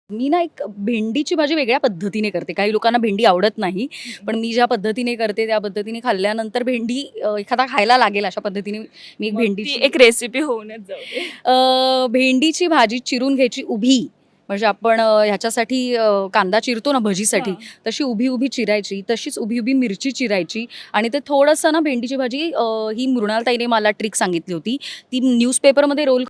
मी ना एक भेंडीची भाजी वेगळ्या पद्धतीने करते. काही लोकांना भेंडी आवडत नाही. पण मी ज्या पद्धतीने करते त्या पद्धतीने खाल्ल्यानंतर भेंडी एखादा खायला लागेल अशा पद्धतीने मी एक मग ती भेंडीची एक रेसिपी होऊनच जाते. भेंडीची भाजी चिरून घ्यायची उभी. म्हणजे आपण ह्याच्यासाठी कांदा चिरतो ना भजीसाठी, हां. तशी उभी-उभी चिरायची. तशीच उभी-उभी मिरची चिरायची आणि ते थोडंसं ना भेंडीची भाजी ही मृणाल ताईने मला ट्रिक सांगितली होती. ती न्यूजपेपरमध्ये रोल